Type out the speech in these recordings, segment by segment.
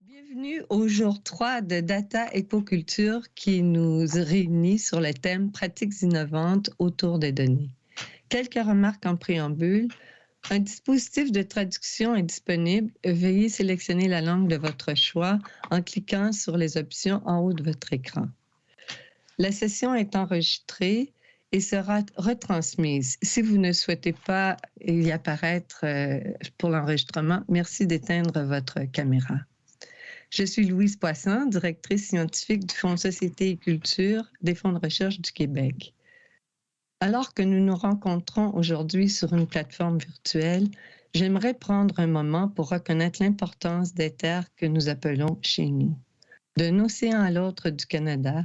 Bienvenue au jour 3 de Data Écoculture qui nous réunit sur le thème Pratiques innovantes autour des données. Quelques remarques en préambule. Un dispositif de traduction est disponible. Veuillez sélectionner la langue de votre choix en cliquant sur les options en haut de votre écran. La session est enregistrée et sera retransmise. Si vous ne souhaitez pas y apparaître pour l'enregistrement, merci d'éteindre votre caméra. Je suis Louise Poisson, directrice scientifique du Fonds Société et Culture des Fonds de recherche du Québec. Alors que nous nous rencontrons aujourd'hui sur une plateforme virtuelle, j'aimerais prendre un moment pour reconnaître l'importance des terres que nous appelons chez nous. D'un océan à l'autre du Canada,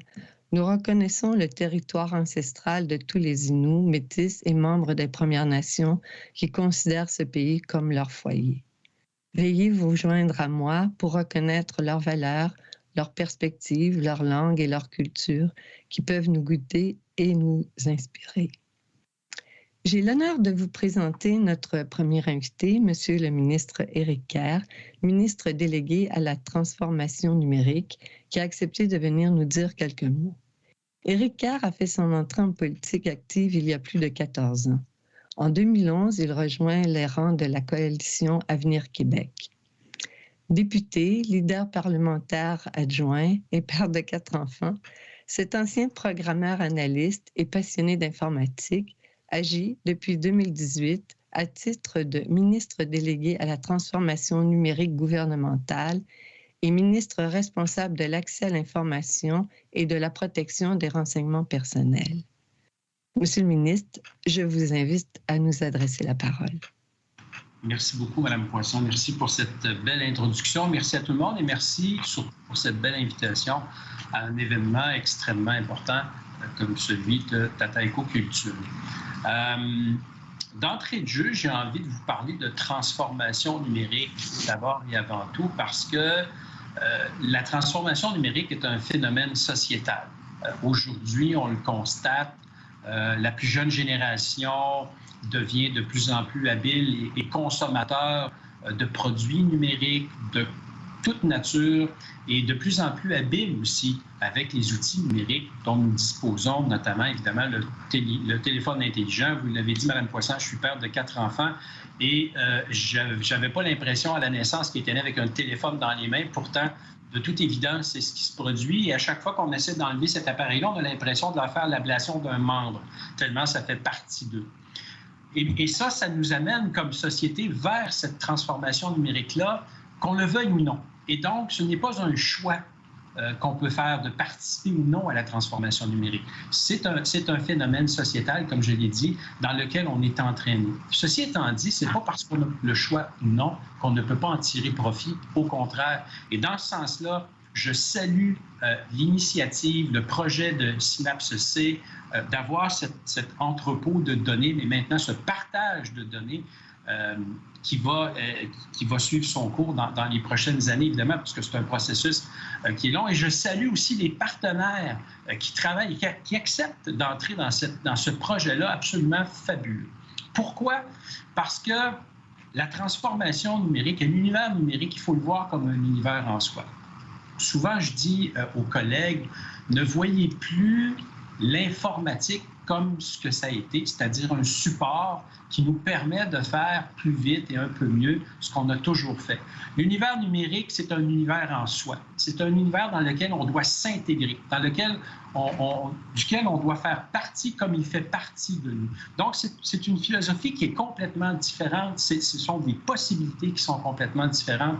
nous reconnaissons le territoire ancestral de tous les Inuits, Métis et membres des Premières Nations qui considèrent ce pays comme leur foyer. Veuillez vous joindre à moi pour reconnaître leurs valeurs, leurs perspectives, leur langue et leur culture qui peuvent nous guider et nous inspirer. J'ai l'honneur de vous présenter notre premier invité, Monsieur le ministre Éric Kerr, ministre délégué à la transformation numérique, qui a accepté de venir nous dire quelques mots. Éric Kerr a fait son entrée en politique active il y a plus de 14 ans. En 2011, il rejoint les rangs de la coalition Avenir Québec. Député, leader parlementaire adjoint et père de 4 enfants, cet ancien programmeur analyste et passionné d'informatique agit depuis 2018 à titre de ministre délégué à la transformation numérique gouvernementale et ministre responsable de l'accès à l'information et de la protection des renseignements personnels. Monsieur le ministre, je vous invite à nous adresser la parole. Merci beaucoup, Mme Poisson. Merci pour cette belle introduction. Merci à tout le monde et merci pour cette belle invitation à un événement extrêmement important comme celui de Data Écoculture. D'entrée de jeu, j'ai envie de vous parler de transformation numérique d'abord et avant tout parce que la transformation numérique est un phénomène sociétal. Aujourd'hui, on le constate, la plus jeune génération devient de plus en plus habile et consommateur de produits numériques de toute nature et de plus en plus habile aussi avec les outils numériques dont nous disposons, notamment évidemment le téléphone intelligent. Vous l'avez dit, Mme Poisson, je suis père de 4 enfants et je n'avais pas l'impression à la naissance qu'il était né avec un téléphone dans les mains. Pourtant, de toute évidence, c'est ce qui se produit. Et à chaque fois qu'on essaie d'enlever cet appareil-là, on a l'impression de leur faire l'ablation d'un membre, tellement ça fait partie d'eux. Et ça nous amène comme société vers cette transformation numérique-là, qu'on le veuille ou non. Et donc, ce n'est pas un choix qu'on peut faire de participer ou non à la transformation numérique. C'est un phénomène sociétal, comme je l'ai dit, dans lequel on est entraîné. Ceci étant dit, ce n'est pas parce qu'on a le choix ou non qu'on ne peut pas en tirer profit. Au contraire. Et dans ce sens-là, je salue l'initiative, le projet de Synapse-C d'avoir cet entrepôt de données, mais maintenant ce partage de données qui va suivre son cours dans les prochaines années, évidemment, parce que c'est un processus qui est long. Et je salue aussi les partenaires qui travaillent et qui acceptent d'entrer dans ce projet-là absolument fabuleux. Pourquoi? Parce que la transformation numérique, l'univers numérique, il faut le voir comme un univers en soi. Souvent, je dis aux collègues, ne voyez plus l'informatique comme ce que ça a été, c'est-à-dire un support qui nous permet de faire plus vite et un peu mieux ce qu'on a toujours fait. L'univers numérique, c'est un univers en soi. C'est un univers dans lequel on doit s'intégrer, dans lequel duquel on doit faire partie comme il fait partie de nous. Donc, c'est une philosophie qui est complètement différente. Ce sont des possibilités qui sont complètement différentes.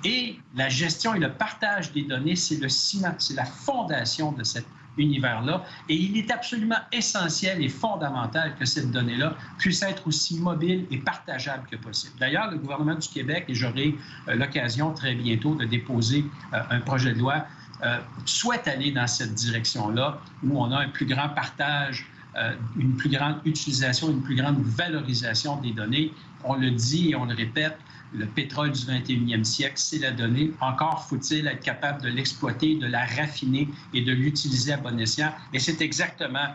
Et la gestion et le partage des données, c'est le ciment, c'est la fondation de cet univers-là. Et il est absolument essentiel et fondamental que cette donnée-là puisse être aussi mobile et partageable que possible. D'ailleurs, le gouvernement du Québec, et j'aurai l'occasion très bientôt de déposer un projet de loi, souhaite aller dans cette direction-là, où on a un plus grand partage, une plus grande utilisation, une plus grande valorisation des données. On le dit et on le répète, le pétrole du 21e siècle, c'est la donnée. Encore faut-il être capable de l'exploiter, de la raffiner et de l'utiliser à bon escient. Et c'est exactement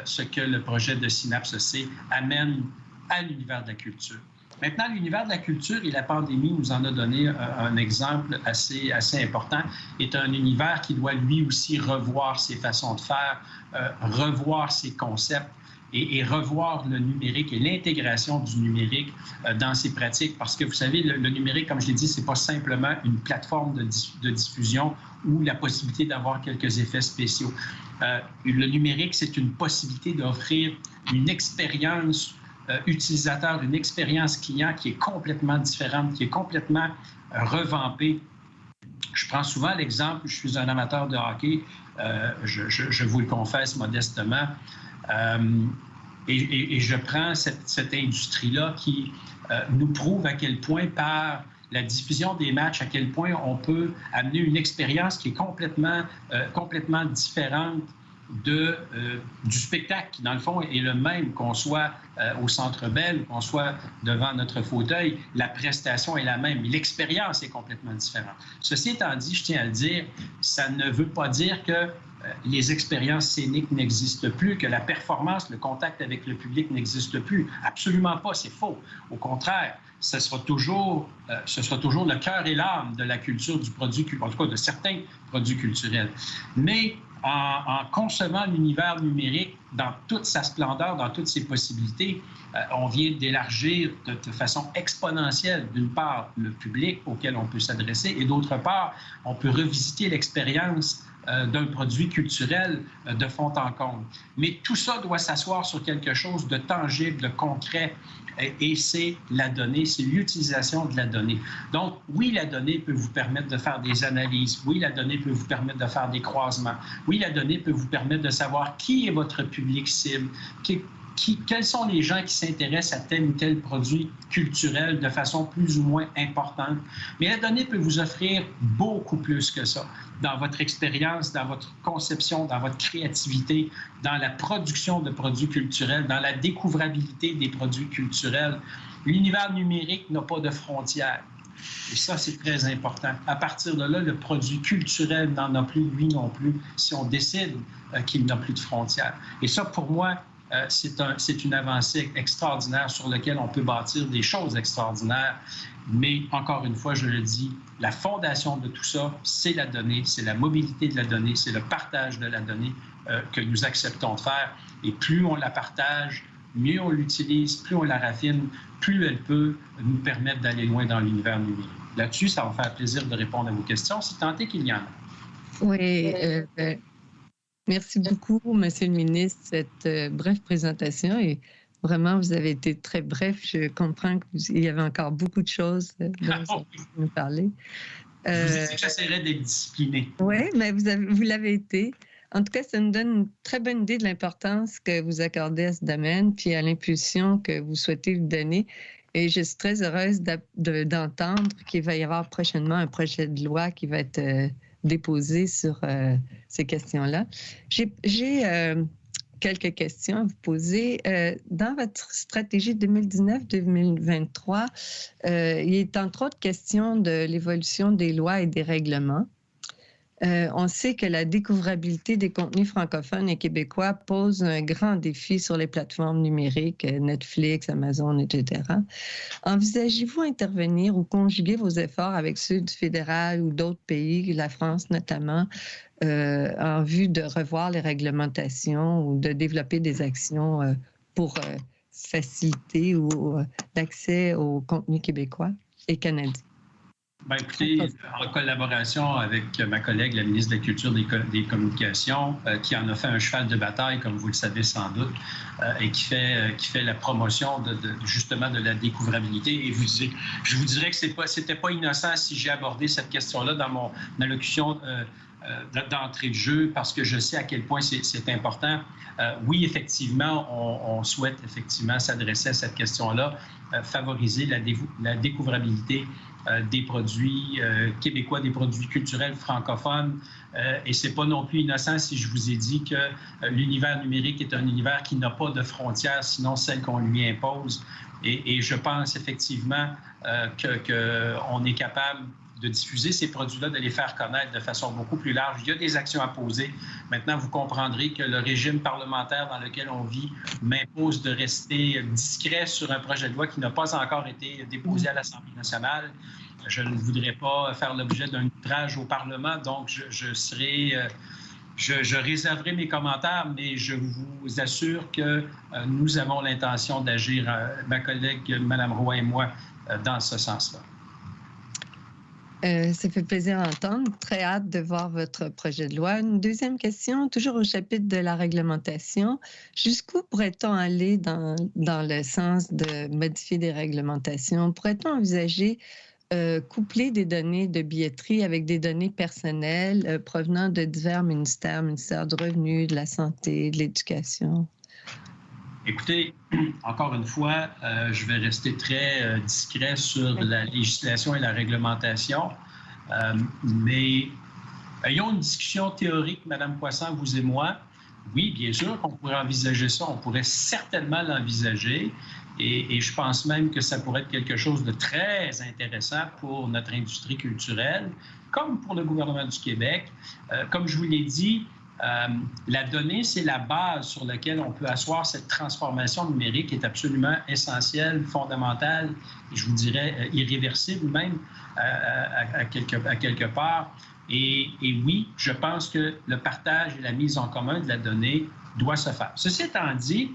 ce que le projet de Synapse-C amène à l'univers de la culture. Maintenant, l'univers de la culture, et la pandémie nous en a donné un exemple assez important, est un univers qui doit lui aussi revoir ses façons de faire, revoir ses concepts et revoir le numérique et l'intégration du numérique dans ses pratiques. Parce que vous savez, le numérique, comme je l'ai dit, ce n'est pas simplement une plateforme de diffusion ou la possibilité d'avoir quelques effets spéciaux. Le numérique, c'est une possibilité d'offrir une expérience utilisateur, une expérience client qui est complètement différente, qui est complètement revampée. Je prends souvent l'exemple, je suis un amateur de hockey, je vous le confesse modestement, et je prends cette industrie-là qui nous prouve à quel point par la diffusion des matchs, à quel point on peut amener une expérience qui est complètement différente du spectacle qui, dans le fond, est le même, qu'on soit au Centre Bell, qu'on soit devant notre fauteuil, la prestation est la même, mais l'expérience est complètement différente. Ceci étant dit, je tiens à le dire, ça ne veut pas dire que les expériences scéniques n'existent plus, que la performance, le contact avec le public n'existe plus. Absolument pas, c'est faux. Au contraire, ce sera toujours le cœur et l'âme de la culture du produit, en tout cas de certains produits culturels. Mais en concevant l'univers numérique dans toute sa splendeur, dans toutes ses possibilités, on vient d'élargir de façon exponentielle, d'une part, le public auquel on peut s'adresser, et d'autre part, on peut revisiter l'expérience d'un produit culturel de fond en comble. Mais tout ça doit s'asseoir sur quelque chose de tangible, de concret, et c'est la donnée, c'est l'utilisation de la donnée. Donc, oui, la donnée peut vous permettre de faire des analyses. Oui, la donnée peut vous permettre de faire des croisements. Oui, la donnée peut vous permettre de savoir qui est votre public cible, quels sont les gens qui s'intéressent à tel ou tel produit culturel de façon plus ou moins importante. Mais la donnée peut vous offrir beaucoup plus que ça dans votre expérience, dans votre conception, dans votre créativité, dans la production de produits culturels, dans la découvrabilité des produits culturels. L'univers numérique n'a pas de frontières. Et ça, c'est très important. À partir de là, le produit culturel n'en a plus, lui non plus, si on décide qu'il n'a plus de frontières. Et ça, pour moi, c'est une avancée extraordinaire sur laquelle on peut bâtir des choses extraordinaires. Mais encore une fois, je le dis, la fondation de tout ça, c'est la donnée, c'est la mobilité de la donnée, c'est le partage de la donnée que nous acceptons de faire. Et plus on la partage, mieux on l'utilise, plus on la raffine, plus elle peut nous permettre d'aller loin dans l'univers numérique. Là-dessus, ça va me faire plaisir de répondre à vos questions, si tant est qu'il y en a. Oui, merci beaucoup, Monsieur le ministre, cette brève présentation. Et vraiment, vous avez été très bref. Je comprends qu'il y avait encore beaucoup de choses dont vous nous parler. Je vous ai dit que j'essaierais d'être discipliné. Oui, mais vous l'avez été. En tout cas, ça nous donne une très bonne idée de l'importance que vous accordez à ce domaine, puis à l'impulsion que vous souhaitez lui donner. Et je suis très heureuse d'entendre qu'il va y avoir prochainement un projet de loi qui va être déposé sur ces questions-là. J'ai quelques questions à vous poser. Dans votre stratégie 2019-2023, il est entre autres question de l'évolution des lois et des règlements. On sait que la découvrabilité des contenus francophones et québécois pose un grand défi sur les plateformes numériques, Netflix, Amazon, etc. Envisagez-vous intervenir ou conjuguer vos efforts avec ceux du fédéral ou d'autres pays, la France notamment, en vue de revoir les réglementations ou de développer des actions pour faciliter l'accès aux contenus québécois et canadiens? Bien, écoutez, en collaboration avec ma collègue, la ministre de la Culture et des Communications, qui en a fait un cheval de bataille, comme vous le savez sans doute, et qui fait la promotion justement de la découvrabilité. Et je vous dirais que c'était pas innocent si j'ai abordé cette question-là dans mon allocution d'entrée de jeu, parce que je sais à quel point c'est important. Oui, effectivement, on souhaite effectivement s'adresser à cette question-là, favoriser la découvrabilité des produits québécois, des produits culturels francophones. Et ce n'est pas non plus innocent si je vous ai dit que l'univers numérique est un univers qui n'a pas de frontières, sinon celles qu'on lui impose. Et je pense effectivement qu'on est capable de diffuser ces produits-là, de les faire connaître de façon beaucoup plus large. Il y a des actions à poser. Maintenant, vous comprendrez que le régime parlementaire dans lequel on vit m'impose de rester discret sur un projet de loi qui n'a pas encore été déposé à l'Assemblée nationale. Je ne voudrais pas faire l'objet d'un outrage au Parlement, donc je réserverai mes commentaires, mais je vous assure que nous avons l'intention d'agir, ma collègue Mme Roy et moi, dans ce sens-là. Ça fait plaisir à entendre. Très hâte de voir votre projet de loi. Une deuxième question, toujours au chapitre de la réglementation. Jusqu'où pourrait-on aller dans le sens de modifier des réglementations? Pourrait-on envisager coupler des données de billetterie avec des données personnelles provenant de divers ministères du Revenu, de la Santé, de l'Éducation? Écoutez, encore une fois, je vais rester très discret sur la législation et la réglementation, mais ayons une discussion théorique, Mme Poisson, vous et moi. Oui, bien sûr qu'on pourrait envisager ça, on pourrait certainement l'envisager. Et je pense même que ça pourrait être quelque chose de très intéressant pour notre industrie culturelle, comme pour le gouvernement du Québec. Comme je vous l'ai dit, la donnée, c'est la base sur laquelle on peut asseoir cette transformation numérique qui est absolument essentielle, fondamentale, et je vous dirais irréversible même à quelque part. Et oui, je pense que le partage et la mise en commun de la donnée doit se faire. Ceci étant dit,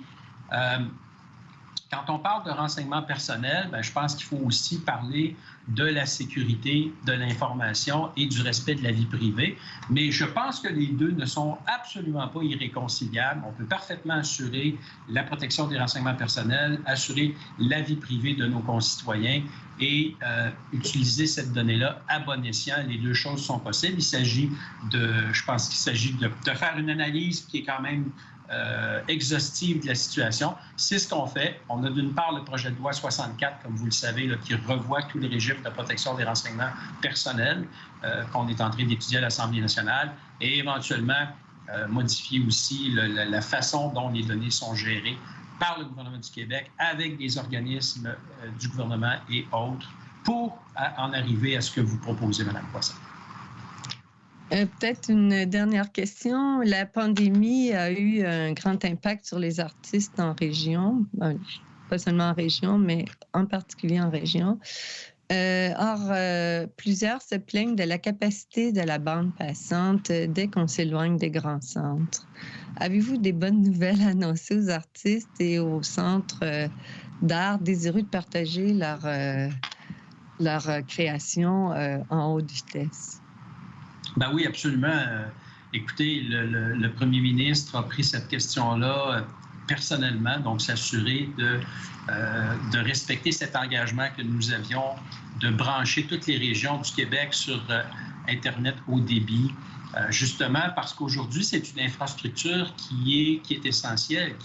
quand on parle de renseignement personnel, bien, je pense qu'il faut aussi parler de la sécurité de l'information et du respect de la vie privée. Mais je pense que les deux ne sont absolument pas irréconciliables. On peut parfaitement assurer la protection des renseignements personnels, assurer la vie privée de nos concitoyens et utiliser cette donnée-là à bon escient. Les deux choses sont possibles. Je pense qu'il s'agit de faire une analyse qui est quand même exhaustive de la situation. C'est ce qu'on fait. On a d'une part le projet de loi 64, comme vous le savez, là, qui revoit tous les régimes de protection des renseignements personnels qu'on est en train d'étudier à l'Assemblée nationale et éventuellement modifier aussi la façon dont les données sont gérées par le gouvernement du Québec avec des organismes du gouvernement et autres pour en arriver à ce que vous proposez, Mme Poisson. Peut-être une dernière question. La pandémie a eu un grand impact sur les artistes en région, pas seulement en région, mais en particulier en région. Or, plusieurs se plaignent de la capacité de la bande passante dès qu'on s'éloigne des grands centres. Avez-vous des bonnes nouvelles à annoncer aux artistes et aux centres d'art désireux de partager leur création en haute vitesse? Ben oui, absolument. Écoutez, le premier ministre a pris cette question-là personnellement, donc s'assurer de respecter cet engagement que nous avions de brancher toutes les régions du Québec sur Internet haut débit, justement parce qu'aujourd'hui, c'est une infrastructure qui est essentielle.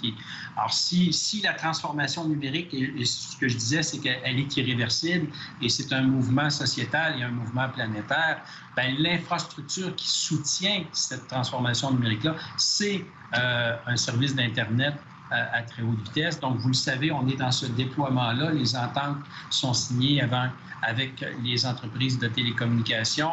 Alors, si la transformation numérique, et ce que je disais, c'est qu'elle est irréversible et c'est un mouvement sociétal et un mouvement planétaire, bien, l'infrastructure qui soutient cette transformation numérique-là, c'est un service d'Internet à très haute vitesse. Donc, vous le savez, on est dans ce déploiement-là. Les ententes sont signées avec les entreprises de télécommunications.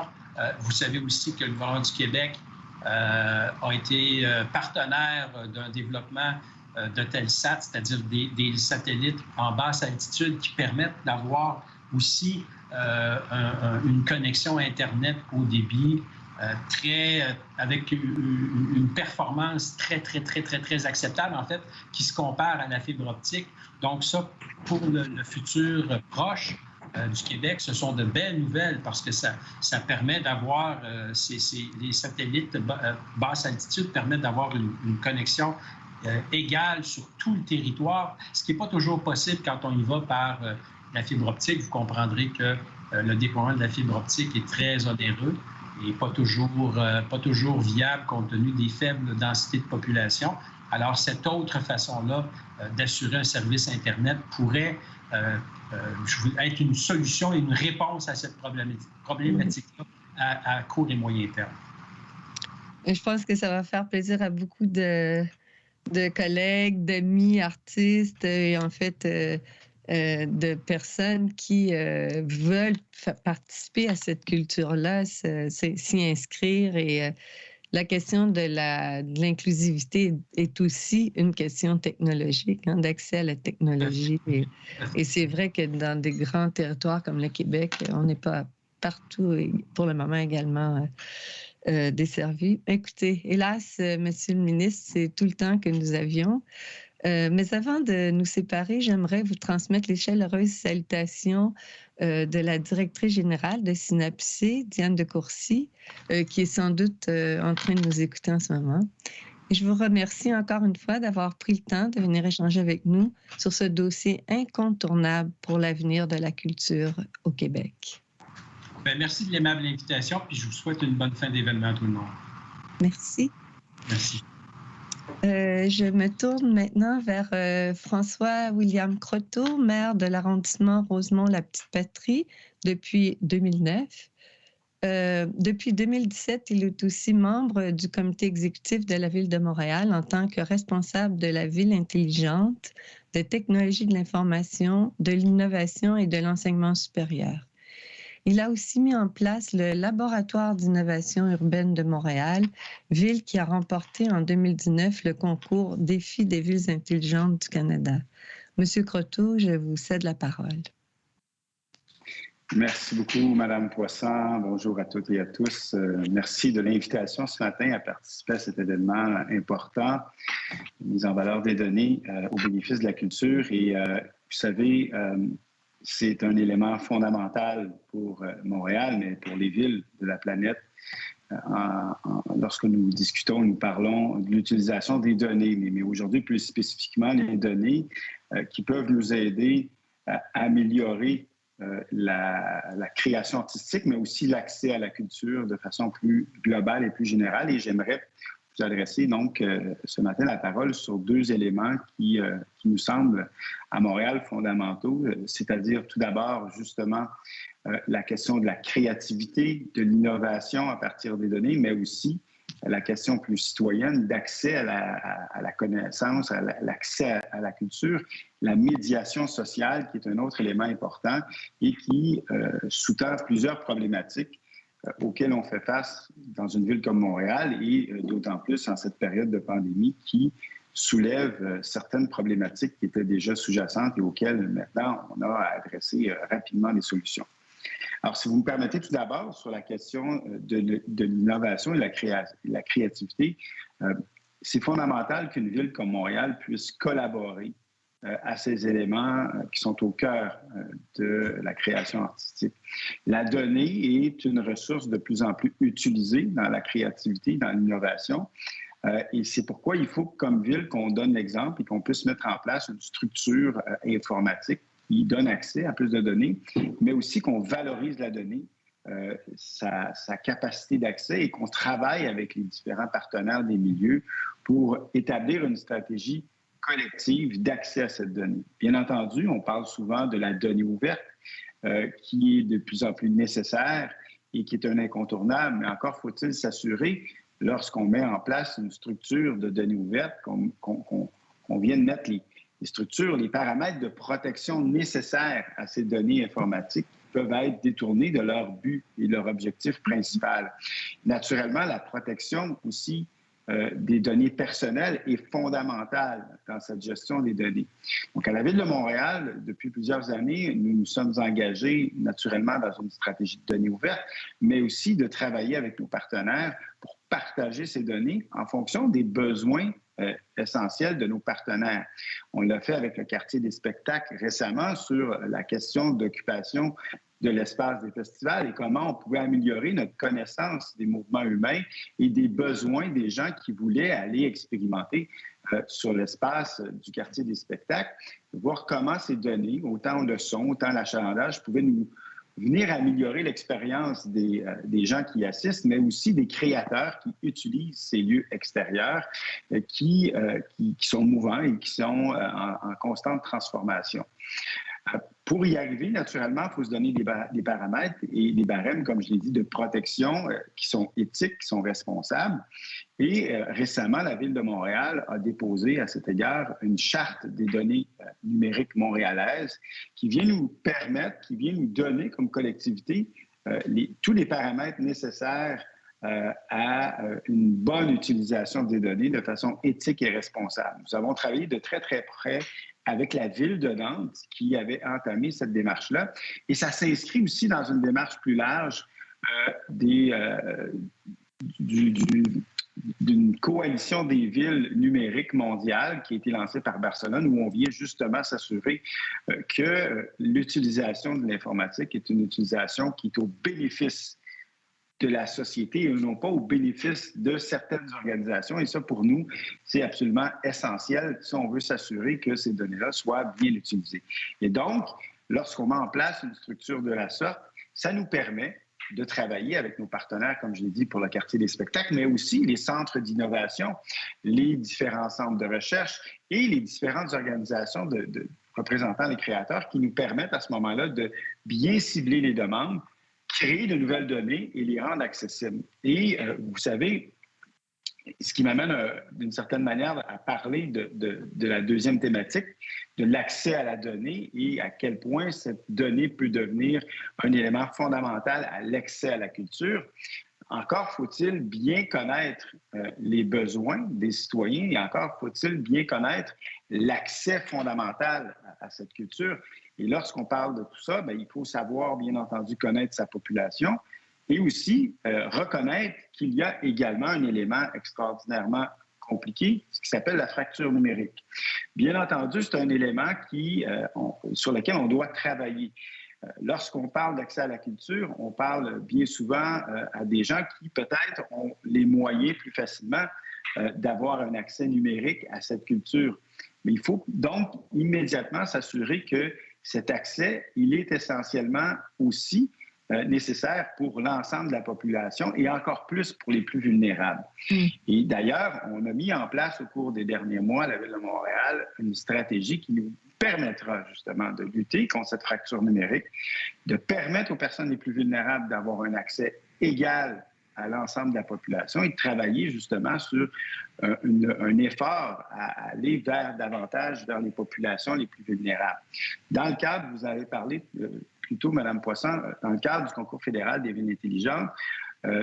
Vous savez aussi que le gouvernement du Québec a été partenaire d'un développement de Telsat, c'est-à-dire des satellites en basse altitude qui permettent d'avoir aussi une connexion Internet haut débit avec une performance très acceptable, en fait, qui se compare à la fibre optique. Donc ça, pour le futur proche du Québec, ce sont de belles nouvelles parce que ça permet d'avoir, les satellites basse altitude permettent d'avoir une connexion égale sur tout le territoire, ce qui n'est pas toujours possible quand on y va par la fibre optique. Vous comprendrez que le déploiement de la fibre optique est très onéreux et pas toujours viable compte tenu des faibles densités de population. Alors, cette autre façon-là d'assurer un service Internet pourrait être une solution et une réponse à cette problématique-là à court et moyen terme. Et je pense que ça va faire plaisir à beaucoup de collègues, d'amis, artistes et en fait de personnes qui veulent participer à cette culture-là, s'y inscrire. Et la question de l'inclusivité est aussi une question technologique, hein, d'accès à la technologie. Et c'est vrai que dans des grands territoires comme le Québec, on n'est pas partout, et pour le moment également, desservi. Écoutez, hélas, Monsieur le ministre, c'est tout le temps que nous avions. Mais avant de nous séparer, j'aimerais vous transmettre les chaleureuses salutations de la directrice générale de Synapsé, Diane de Courcy, qui est sans doute en train de nous écouter en ce moment. Et je vous remercie encore une fois d'avoir pris le temps de venir échanger avec nous sur ce dossier incontournable pour l'avenir de la culture au Québec. Bien, merci de l'aimable invitation, puis je vous souhaite une bonne fin d'événement à tout le monde. Merci. Merci. Je me tourne maintenant vers François-William Croteau, maire de l'arrondissement Rosemont-la-Petite-Patrie depuis 2009. Depuis 2017, il est aussi membre du comité exécutif de la Ville de Montréal en tant que responsable de la ville intelligente, des technologies de l'information, de l'innovation et de l'enseignement supérieur. Il a aussi mis en place le Laboratoire d'innovation urbaine de Montréal, ville qui a remporté en 2019 le concours Défi des villes intelligentes du Canada. Monsieur Croteau, je vous cède la parole. Merci beaucoup, Madame Poisson. Bonjour à toutes et à tous. Merci de l'invitation ce matin à participer à cet événement important, mise en valeur des données au bénéfice de la culture. Et vous savez, c'est un élément fondamental pour Montréal, mais pour les villes de la planète. Lorsque nous discutons, nous parlons de l'utilisation des données, mais aujourd'hui, plus spécifiquement, les données qui peuvent nous aider à améliorer la création artistique, mais aussi l'accès à la culture de façon plus globale et plus générale. Et j'aimerais vous adresser donc ce matin la parole sur deux éléments qui nous semblent à Montréal fondamentaux, c'est-à-dire tout d'abord justement la question de la créativité, de l'innovation à partir des données, mais aussi la question plus citoyenne d'accès à la connaissance, à l'accès à la culture, la médiation sociale qui est un autre élément important et qui sous-tend plusieurs problématiques auxquelles on fait face dans une ville comme Montréal et d'autant plus en cette période de pandémie qui soulève certaines problématiques qui étaient déjà sous-jacentes et auxquelles maintenant on a à adresser rapidement des solutions. Alors, si vous me permettez tout d'abord sur la question de l'innovation et la créativité, c'est fondamental qu'une ville comme Montréal puisse collaborer à ces éléments qui sont au cœur de la création artistique. La donnée est une ressource de plus en plus utilisée dans la créativité, dans l'innovation. Et c'est pourquoi il faut, comme ville, qu'on donne l'exemple et qu'on puisse mettre en place une structure informatique qui donne accès à plus de données, mais aussi qu'on valorise la donnée, sa capacité d'accès et qu'on travaille avec les différents partenaires des milieux pour établir une stratégie collective d'accès à cette donnée. Bien entendu, on parle souvent de la donnée ouverte qui est de plus en plus nécessaire et qui est un incontournable, mais encore faut-il s'assurer, lorsqu'on met en place une structure de données ouvertes, qu'on vienne mettre les structures, les paramètres de protection nécessaires à ces données informatiques qui peuvent être détournés de leur but et leur objectif principal. Naturellement, la protection aussi des données personnelles est fondamentale dans cette gestion des données. Donc, à la Ville de Montréal, depuis plusieurs années, nous nous sommes engagés naturellement dans une stratégie de données ouvertes, mais aussi de travailler avec nos partenaires pour partager ces données en fonction des besoins essentiels de nos partenaires. On l'a fait avec le quartier des spectacles récemment sur la question d'occupation de l'espace des festivals et comment on pouvait améliorer notre connaissance des mouvements humains et des besoins des gens qui voulaient aller expérimenter sur l'espace du quartier des spectacles, voir comment ces données, autant le son, autant l'achalandage, pouvaient nous venir améliorer l'expérience des gens qui assistent, mais aussi des créateurs qui utilisent ces lieux extérieurs qui sont mouvants et qui sont en constante transformation. Pour y arriver, naturellement, il faut se donner des paramètres et des barèmes, comme je l'ai dit, de protection qui sont éthiques, qui sont responsables. Et récemment, la Ville de Montréal a déposé à cet égard une charte des données numériques montréalaises qui vient nous permettre, qui vient nous donner comme collectivité tous les paramètres nécessaires à une bonne utilisation des données de façon éthique et responsable. Nous avons travaillé de très, très près avec la Ville de Nantes qui avait entamé cette démarche-là. Et ça s'inscrit aussi dans une démarche plus large d'une coalition des villes numériques mondiales qui a été lancée par Barcelone, où on vient justement s'assurer que l'utilisation de l'informatique est une utilisation qui est au bénéfice de la société et non pas au bénéfice de certaines organisations. Et ça, pour nous, c'est absolument essentiel si on veut s'assurer que ces données-là soient bien utilisées. Et donc, lorsqu'on met en place une structure de la sorte, ça nous permet de travailler avec nos partenaires, comme je l'ai dit, pour le quartier des spectacles, mais aussi les centres d'innovation, les différents centres de recherche et les différentes organisations de représentants des créateurs qui nous permettent à ce moment-là de bien cibler les demandes, créer de nouvelles données et les rendre accessibles. Et vous savez, ce qui m'amène d'une certaine manière à parler de la deuxième thématique, de l'accès à la donnée et à quel point cette donnée peut devenir un élément fondamental à l'accès à la culture. Encore faut-il bien connaître les besoins des citoyens et encore faut-il bien connaître l'accès fondamental à cette culture. Et lorsqu'on parle de tout ça, bien, il faut savoir, bien entendu, connaître sa population et aussi reconnaître qu'il y a également un élément extraordinairement compliqué, ce qui s'appelle la fracture numérique. Bien entendu, c'est un élément sur lequel on doit travailler. Lorsqu'on parle d'accès à la culture, on parle bien souvent à des gens qui peut-être ont les moyens plus facilement d'avoir un accès numérique à cette culture. Mais il faut donc immédiatement s'assurer que cet accès, il est essentiellement aussi nécessaire pour l'ensemble de la population et encore plus pour les plus vulnérables. Et d'ailleurs, on a mis en place au cours des derniers mois, à la Ville de Montréal, une stratégie qui nous permettra justement de lutter contre cette fracture numérique, de permettre aux personnes les plus vulnérables d'avoir un accès égal à l'ensemble de la population et de travailler justement sur un effort à aller davantage vers les populations les plus vulnérables. Dans le cadre, vous avez parlé plutôt, Mme Poisson, dans le cadre du concours fédéral des villes intelligentes,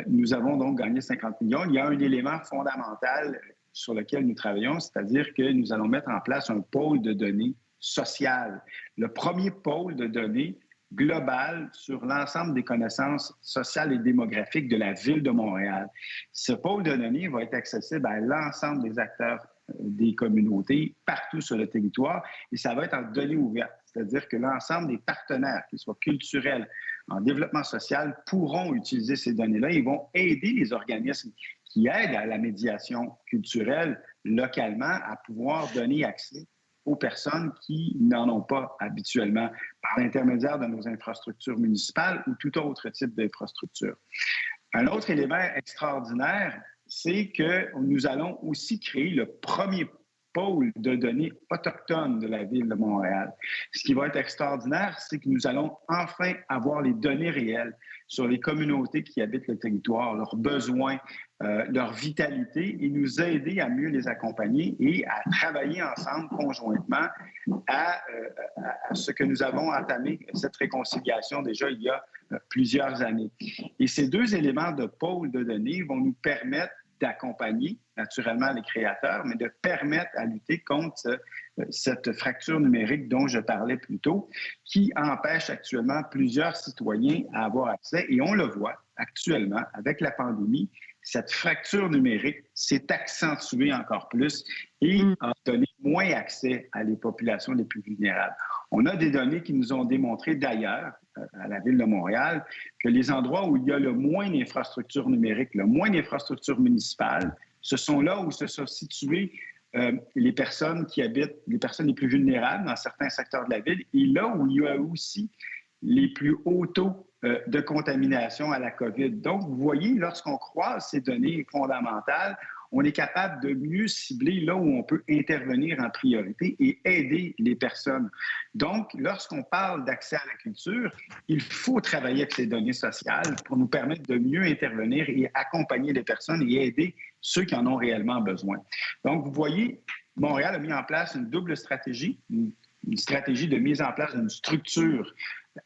nous avons donc gagné 50 millions. Il y a un élément fondamental sur lequel nous travaillons, c'est-à-dire que nous allons mettre en place un pôle de données sociales. Le premier pôle de données global sur l'ensemble des connaissances sociales et démographiques de la Ville de Montréal. Ce pôle de données va être accessible à l'ensemble des acteurs des communautés partout sur le territoire et ça va être en données ouvertes, c'est-à-dire que l'ensemble des partenaires, qu'ils soient culturels, en développement social, pourront utiliser ces données-là et vont aider les organismes qui aident à la médiation culturelle localement à pouvoir donner accès aux personnes qui n'en ont pas habituellement par l'intermédiaire de nos infrastructures municipales ou tout autre type d'infrastructure. Un autre élément extraordinaire, c'est que nous allons aussi créer le premier pôle de données autochtones de la Ville de Montréal. Ce qui va être extraordinaire, c'est que nous allons enfin avoir les données réelles sur les communautés qui habitent le territoire, leurs besoins, leur vitalité et nous aider à mieux les accompagner et à travailler ensemble conjointement à ce que nous avons entamé, cette réconciliation déjà il y a plusieurs années. Et ces deux éléments de pôle de données vont nous permettre d'accompagner naturellement les créateurs, mais de permettre à lutter contre cette fracture numérique dont je parlais plus tôt, qui empêche actuellement plusieurs citoyens à avoir accès. Et on le voit actuellement avec la pandémie, cette fracture numérique s'est accentuée encore plus et a donné moins accès à les populations les plus vulnérables. On a des données qui nous ont démontré d'ailleurs, à la Ville de Montréal, que les endroits où il y a le moins d'infrastructures numériques, le moins d'infrastructures municipales, ce sont là où se sont situées les personnes qui habitent, les personnes les plus vulnérables dans certains secteurs de la ville, et là où il y a aussi les plus hauts taux de contamination à la COVID. Donc, vous voyez, lorsqu'on croise ces données fondamentales, on est capable de mieux cibler là où on peut intervenir en priorité et aider les personnes. Donc, lorsqu'on parle d'accès à la culture, il faut travailler avec ces données sociales pour nous permettre de mieux intervenir et accompagner les personnes et aider ceux qui en ont réellement besoin. Donc, vous voyez, Montréal a mis en place une double stratégie, une stratégie de mise en place d'une structure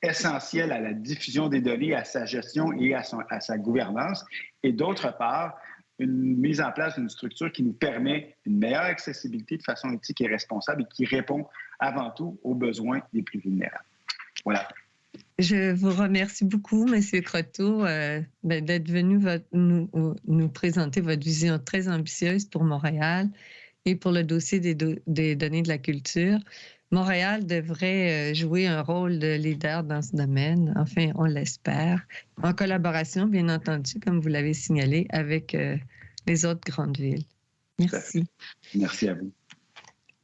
essentielle à la diffusion des données, à sa gestion et à sa gouvernance, et d'autre part, une mise en place d'une structure qui nous permet une meilleure accessibilité de façon éthique et responsable et qui répond avant tout aux besoins des plus vulnérables. Voilà. Je vous remercie beaucoup, M. Croteau, d'être venu nous présenter votre vision très ambitieuse pour Montréal et pour le dossier des données de la culture. Montréal devrait jouer un rôle de leader dans ce domaine, enfin, on l'espère, en collaboration, bien entendu, comme vous l'avez signalé, avec les autres grandes villes. Merci. Merci à vous.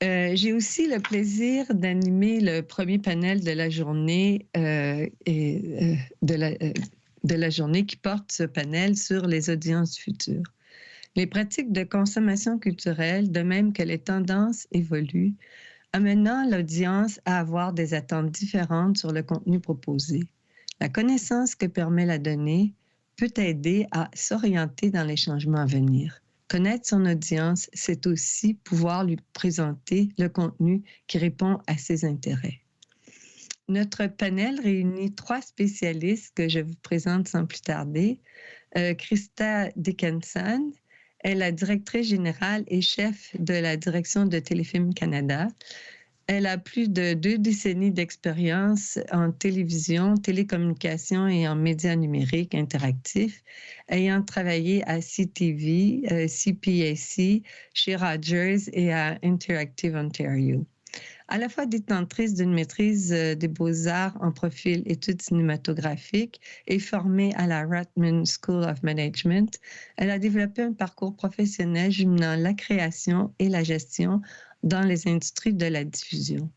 J'ai aussi le plaisir d'animer le premier panel de la journée de la journée qui porte ce panel sur les audiences futures. Les pratiques de consommation culturelle, de même que les tendances évoluent, amenant l'audience à avoir des attentes différentes sur le contenu proposé. La connaissance que permet la donnée peut aider à s'orienter dans les changements à venir. Connaître son audience, c'est aussi pouvoir lui présenter le contenu qui répond à ses intérêts. Notre panel réunit 3 spécialistes que je vous présente sans plus tarder. Krista Dickinson est la directrice générale et chef de la direction de Téléfilm Canada. Elle a plus de 2 décennies d'expérience en télévision, télécommunication et en médias numériques interactifs, ayant travaillé à CTV, CPAC, chez Rogers et à Interactive Ontario. À la fois détentrice d'une maîtrise des beaux-arts en profil études cinématographiques et formée à la Rutman School of Management, elle a développé un parcours professionnel jumelant la création et la gestion dans les industries de la diffusion.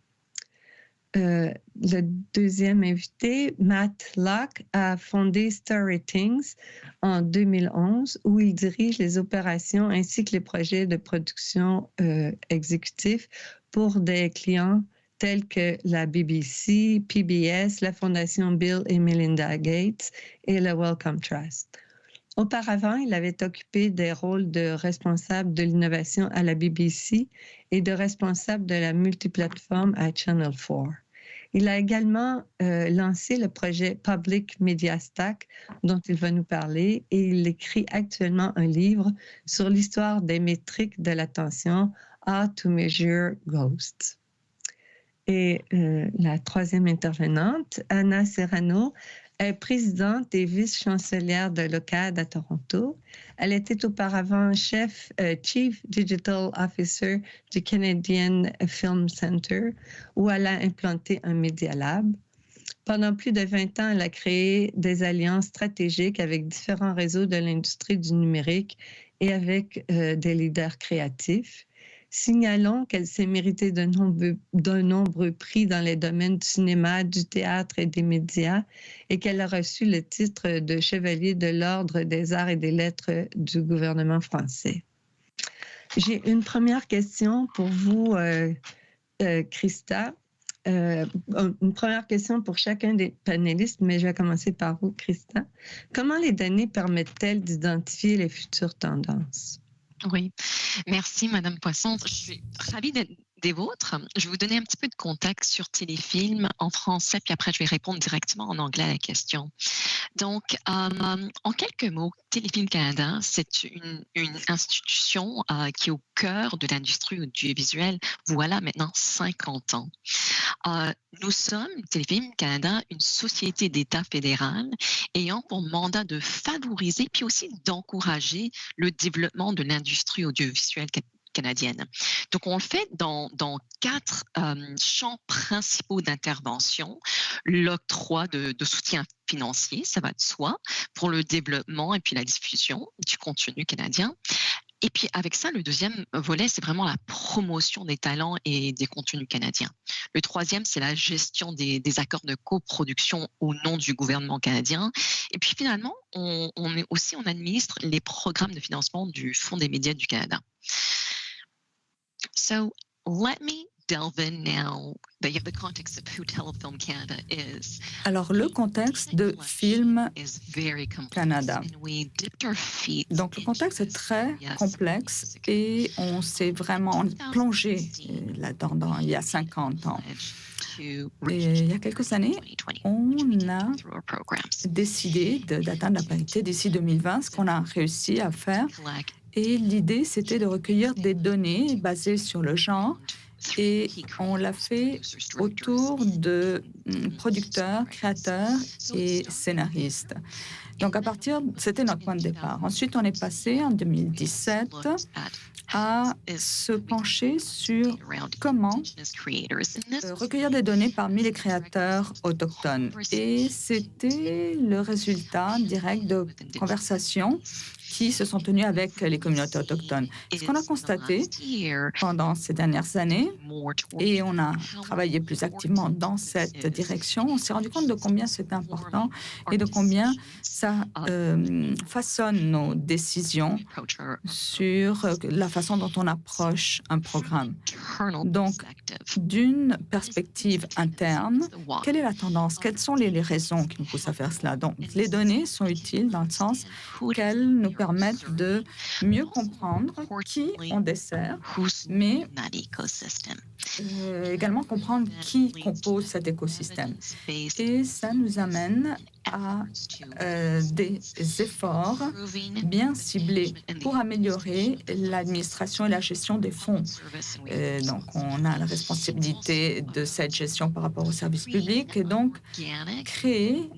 Le deuxième invité, Matt Locke, a fondé StoryThings en 2011, où il dirige les opérations ainsi que les projets de production exécutifs pour des clients tels que la BBC, PBS, la Fondation Bill et Melinda Gates et le Wellcome Trust. Auparavant, il avait occupé des rôles de responsable de l'innovation à la BBC et de responsable de la multiplateforme à Channel 4. Il a également lancé le projet Public Media Stack, dont il va nous parler, et il écrit actuellement un livre sur l'histoire des métriques de l'attention, How to Measure Ghosts. Et la troisième intervenante, Anna Serrano, est présidente et vice-chancelière de l'OCAD à Toronto. Elle était auparavant Chief Digital Officer du Canadian Film Centre, où elle a implanté un Media Lab. Pendant plus de 20 ans, elle a créé des alliances stratégiques avec différents réseaux de l'industrie du numérique et avec des leaders créatifs. Signalons qu'elle s'est méritée de nombreux prix dans les domaines du cinéma, du théâtre et des médias et qu'elle a reçu le titre de chevalier de l'Ordre des arts et des lettres du gouvernement français. J'ai une première question pour vous, Krista. Une première question pour chacun des panélistes, mais je vais commencer par vous, Krista. Comment les données permettent-elles d'identifier les futures tendances? Oui, merci Madame Poisson. Je suis ravie d'être des vôtres. Je vais vous donner un petit peu de contexte sur Téléfilm en français, puis après je vais répondre directement en anglais à la question. Donc, en quelques mots, Téléfilm Canada, c'est une institution qui est au cœur de l'industrie audiovisuelle, voilà maintenant 50 ans. Nous sommes, Téléfilm Canada, une société d'État fédéral ayant pour mandat de favoriser puis aussi d'encourager le développement de l'industrie audiovisuelle canadienne. Donc, on le fait dans 4 champs principaux d'intervention. L'octroi de soutien financier, ça va de soi, pour le développement et puis la diffusion du contenu canadien. Et puis avec ça, le deuxième volet, c'est vraiment la promotion des talents et des contenus canadiens. Le troisième, c'est la gestion des accords de coproduction au nom du gouvernement canadien. Et puis finalement, on administre les programmes de financement du Fonds des médias du Canada. So let me delve in now. The context of who Telefilm Canada is. Alors, le contexte de Film Canada. Donc, le contexte est très complexe et on s'est vraiment plongé là-dedans il y a 50 ans. Et il y a quelques années, on a décidé d'atteindre la parité d'ici 2020, ce qu'on a réussi à faire. Et l'idée, c'était de recueillir des données basées sur le genre. Et on l'a fait autour de producteurs, créateurs et scénaristes. Donc, c'était notre point de départ. Ensuite, on est passé en 2017 à se pencher sur comment recueillir des données parmi les créateurs autochtones. Et c'était le résultat direct de conversations qui se sont tenues avec les communautés autochtones. Ce qu'on a constaté pendant ces dernières années, et on a travaillé plus activement dans cette direction, on s'est rendu compte de combien c'est important et de combien ça façonne nos décisions sur la façon dont on approche un programme. Donc, d'une perspective interne, quelle est la tendance? Quelles sont les raisons qui nous poussent à faire cela? Donc, les données sont utiles dans le sens qu'elles nous permettent de mieux comprendre qui on dessert, mais également comprendre qui compose cet écosystème. Et ça nous amène à des efforts bien ciblés pour améliorer l'administration et la gestion des fonds. Donc, on a la responsabilité de cette gestion par rapport aux services publics et donc créer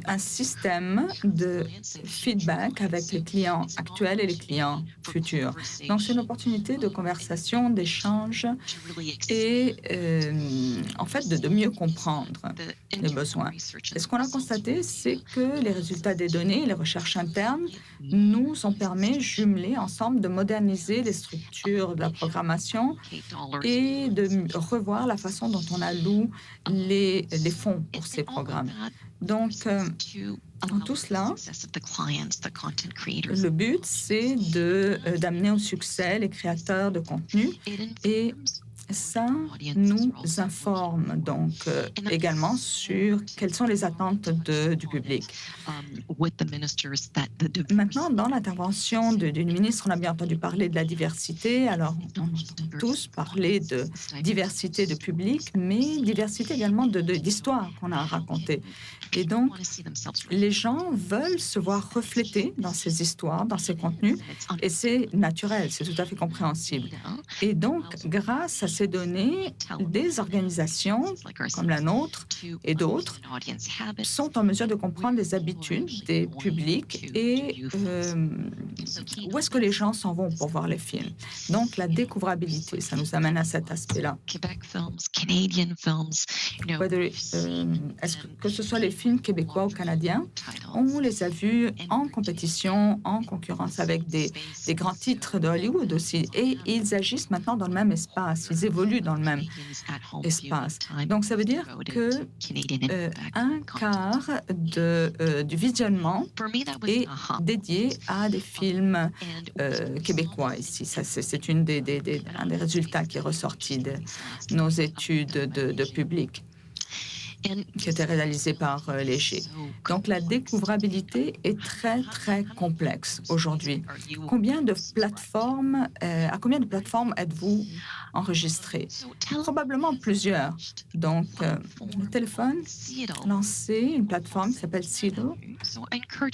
un système de feedback avec les clients actuels et les clients futurs. Donc, c'est une opportunité de conversation, d'échange et en fait de mieux comprendre les besoins. Et ce qu'on a constaté, c'est que les résultats des données, les recherches internes nous ont permis, jumelés ensemble, de moderniser les structures de la programmation et de revoir la façon dont on alloue les fonds pour ces programmes. Donc, dans tout cela, le but, c'est d'amener au succès les créateurs de contenu et ça nous informe donc également sur quelles sont les attentes du public. Maintenant, dans l'intervention d'une ministre, on a bien entendu parler de la diversité. Alors, on entend tous parler de diversité de public, mais diversité également d'histoires qu'on a racontées. Et donc, les gens veulent se voir reflétés dans ces histoires, dans ces contenus, et c'est naturel, c'est tout à fait compréhensible. Et donc, grâce à ces données, des organisations comme la nôtre et d'autres sont en mesure de comprendre les habitudes des publics et où est-ce que les gens s'en vont pour voir les films. Donc, la découvrabilité, ça nous amène à cet aspect-là. Que ce soit les films québécois ou canadiens, on les a vus en compétition, en concurrence avec des grands titres de Hollywood aussi. Et ils agissent maintenant dans le même espace, ils évoluent dans le même espace. Donc, ça veut dire que un quart du visionnement est dédié à des films québécois ici. Ça, c'est un des résultats qui est ressorti de nos études de public qui était réalisé par Léger. Donc, la découvrabilité est très, très complexe aujourd'hui. À combien de plateformes êtes-vous enregistré? Probablement plusieurs. Donc, le téléphone a lancé une plateforme qui s'appelle Seedle. Tout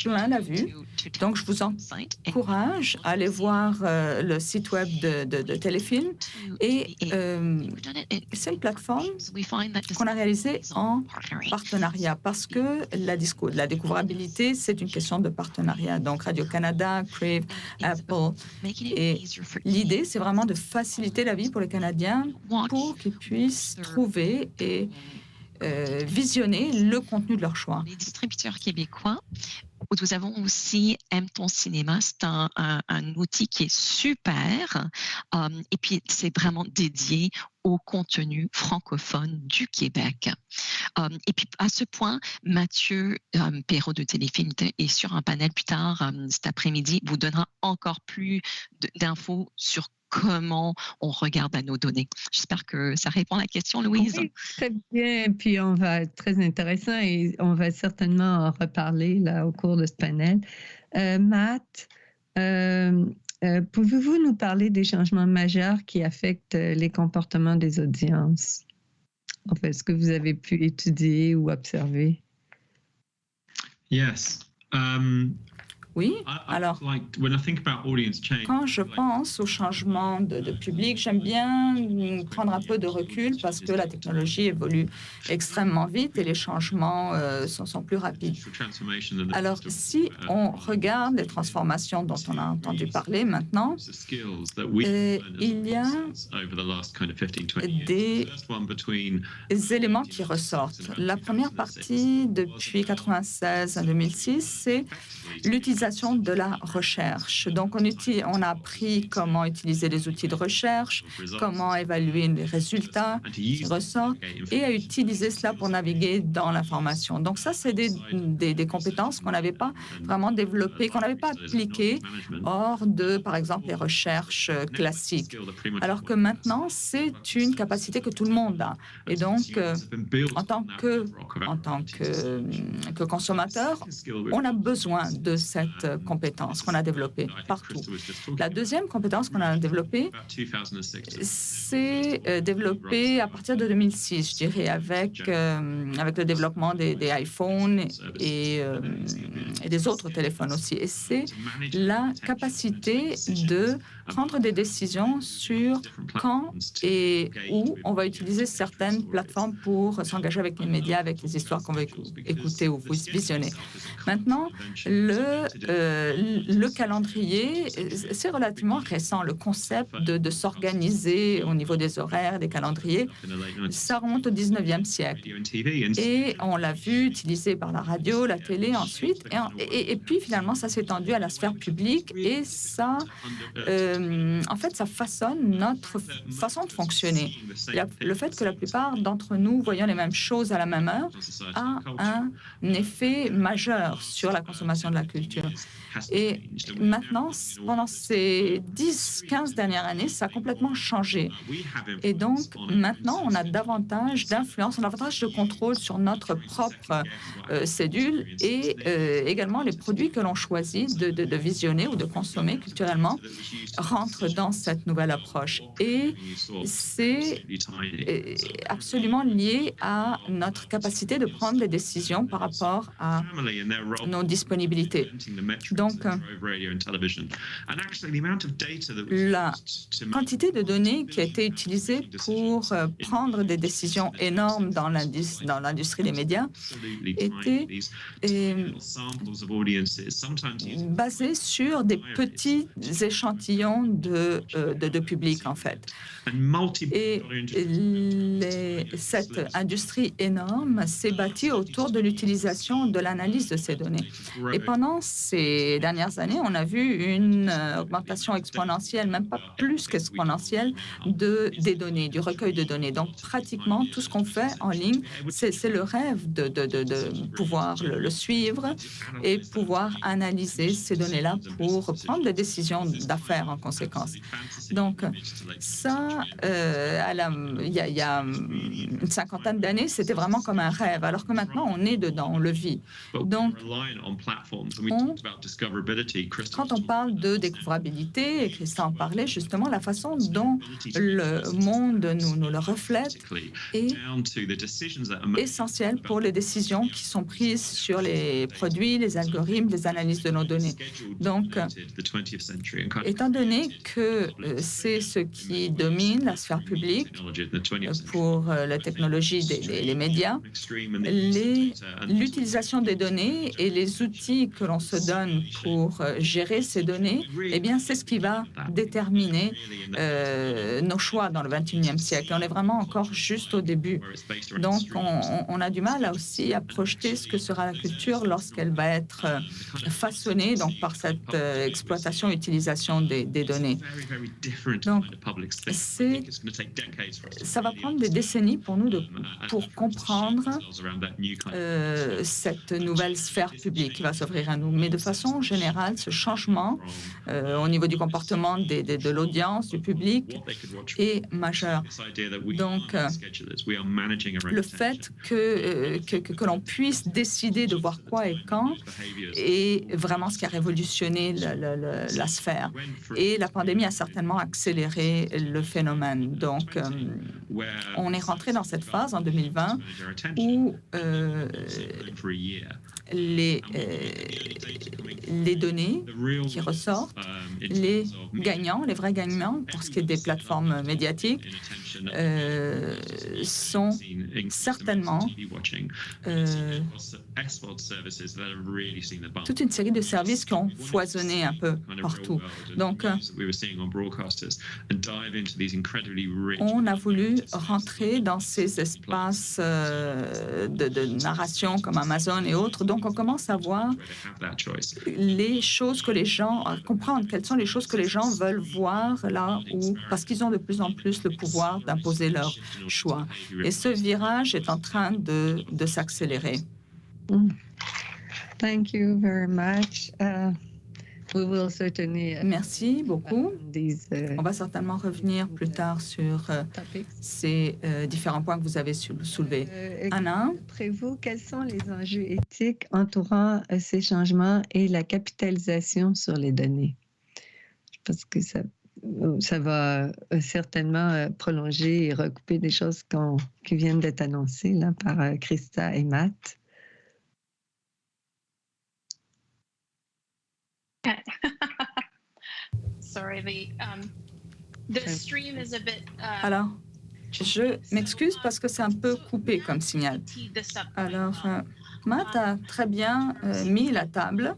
le monde l'a vu. Donc, je vous encourage à aller voir le site web de Téléfilm. Et c'est une plateforme qu'on a réalisée en partenariat parce que la découvrabilité, c'est une question de partenariat. Donc, Radio-Canada, Crave, Apple. Et l'idée, c'est vraiment de faciliter la vie pour les Canadiens pour qu'ils puissent trouver et visionner le contenu de leur choix. Les distributeurs québécois Nous avons aussi Aime ton cinéma. C'est un outil qui est super. Et puis, c'est vraiment dédié au contenu francophone du Québec. Et puis, à ce point, Mathieu Perrault de Téléfilm est sur un panel plus tard cet après-midi, vous donnera encore plus d'infos sur comment on regarde à nos données. J'espère que ça répond à la question, Louise. Oui, très bien. Puis on va être très intéressant et on va certainement en reparler là au cours de ce panel. Matt, pouvez-vous nous parler des changements majeurs qui affectent les comportements des audiences? En fait, ce que vous avez pu étudier ou observer? Yes. Oui, alors, quand je pense au changement de public, j'aime bien prendre un peu de recul parce que la technologie évolue extrêmement vite et les changements sont plus rapides. Alors, si on regarde les transformations dont on a entendu parler maintenant, il y a des éléments qui ressortent. La première partie, depuis 1996 à 2006, c'est l'utilisation de la recherche. Donc, on a appris comment utiliser les outils de recherche, comment évaluer les résultats qui ressortent et à utiliser cela pour naviguer dans l'information. Donc, ça, c'est des compétences qu'on n'avait pas vraiment développées, qu'on n'avait pas appliquées hors de, par exemple, les recherches classiques. Alors que maintenant, c'est une capacité que tout le monde a. Et donc, en tant que consommateur, on a besoin de cette compétence qu'on a développée partout. La deuxième compétence qu'on a développée, c'est développée à partir de 2006, je dirais, avec le développement des iPhones et des autres téléphones aussi. Et c'est la capacité de prendre des décisions sur quand et où on va utiliser certaines plateformes pour s'engager avec les médias, avec les histoires qu'on va écouter ou visionner. Maintenant, le calendrier, c'est relativement récent. Le concept de s'organiser au niveau des horaires, des calendriers, ça remonte au 19e siècle. Et on l'a vu utilisé par la radio, la télé ensuite. Et puis, finalement, ça s'est étendu à la sphère publique et ça... en fait, ça façonne notre façon de fonctionner. Le fait que la plupart d'entre nous voyons les mêmes choses à la même heure a un effet majeur sur la consommation de la culture. Et maintenant, pendant ces 10-15 dernières années, ça a complètement changé. Et donc, maintenant, on a davantage d'influence, on a davantage de contrôle sur notre propre cédule et également les produits que l'on choisit de visionner ou de consommer culturellement rentrent dans cette nouvelle approche. Et c'est absolument lié à notre capacité de prendre des décisions par rapport à nos disponibilités. Donc, la quantité de données qui a été utilisée pour prendre des décisions énormes dans l'industrie des médias était basée sur des petits échantillons de public, en fait. Et cette industrie énorme s'est bâtie autour de l'utilisation de l'analyse de ces données. Et pendant ces dernières années, on a vu une augmentation exponentielle, même pas plus qu'exponentielle, des données, du recueil de données. Donc, pratiquement, tout ce qu'on fait en ligne, c'est le rêve de pouvoir le suivre et pouvoir analyser ces données-là pour prendre des décisions d'affaires en conséquence. Donc, ça, il y a une cinquantaine d'années, c'était vraiment comme un rêve, alors que maintenant, on est dedans, on le vit. Donc, quand on parle de découvrabilité, et Christian en parlait justement, la façon dont le monde nous le reflète est essentielle pour les décisions qui sont prises sur les produits, les algorithmes, les analyses de nos données. Donc, étant donné que c'est ce qui domine la sphère publique pour la technologie les médias, l'utilisation des données et les outils que l'on se donne pour gérer ces données, eh bien, c'est ce qui va déterminer nos choix dans le XXIe siècle. On est vraiment encore juste au début. Donc, on a du mal aussi à projeter ce que sera la culture lorsqu'elle va être façonnée donc, par cette exploitation, utilisation des données. Donc, ça va prendre des décennies pour nous pour comprendre cette nouvelle sphère publique qui va s'offrir à nous. Mais de façon générale, ce changement au niveau du comportement de l'audience, du public, est majeur. Donc, le fait que l'on puisse décider de voir quoi et quand est vraiment ce qui a révolutionné la sphère. Et la pandémie a certainement accéléré le phénomène. Donc, on est rentré dans cette phase en 2020 où les données qui ressortent, les vrais gagnants pour ce qui est des plateformes médiatiques, sont certainement toute une série de services qui ont foisonné un peu partout. Donc, on a voulu rentrer dans ces espaces de narration comme Amazon et autres. Donc, on commence à voir les choses que les gens, à comprendre quelles sont les choses que les gens veulent voir là où, parce qu'ils ont de plus en plus le pouvoir d'imposer leur choix. Et ce virage est en train de s'accélérer. Thank you very much. We will certainly, merci beaucoup. On va certainement revenir plus tard sur ces différents points que vous avez soulevés. Anna? D'après vous, quels sont les enjeux éthiques entourant ces changements et la capitalisation sur les données? Parce que ça va certainement prolonger et recouper des choses qui viennent d'être annoncées là, par Christa et Matt. Alors, je m'excuse parce que c'est un peu coupé comme signal. Alors, Matt a très bien mis la table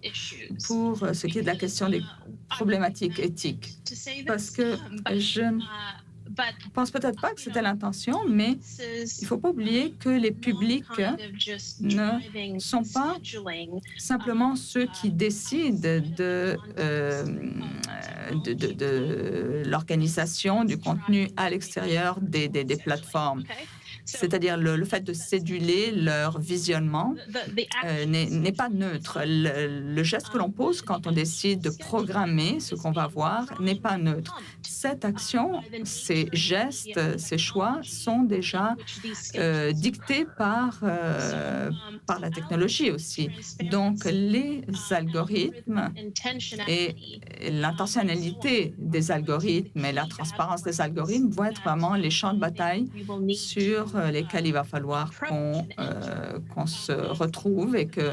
pour ce qui est de la question des problématiques éthiques. Parce que je ne pense peut-être pas que c'était l'intention, mais il ne faut pas oublier que les publics ne sont pas simplement ceux qui décident de l'organisation du contenu à l'extérieur des plateformes. C'est-à-dire le fait de céduler leur visionnement n'est pas neutre. Le geste que l'on pose quand on décide de programmer ce qu'on va voir n'est pas neutre. Cette action, ces gestes, ces choix sont déjà dictés par la technologie aussi. Donc, les algorithmes et l'intentionnalité des algorithmes et la transparence des algorithmes vont être vraiment les champs de bataille sur lesquels il va falloir qu'on se retrouve et que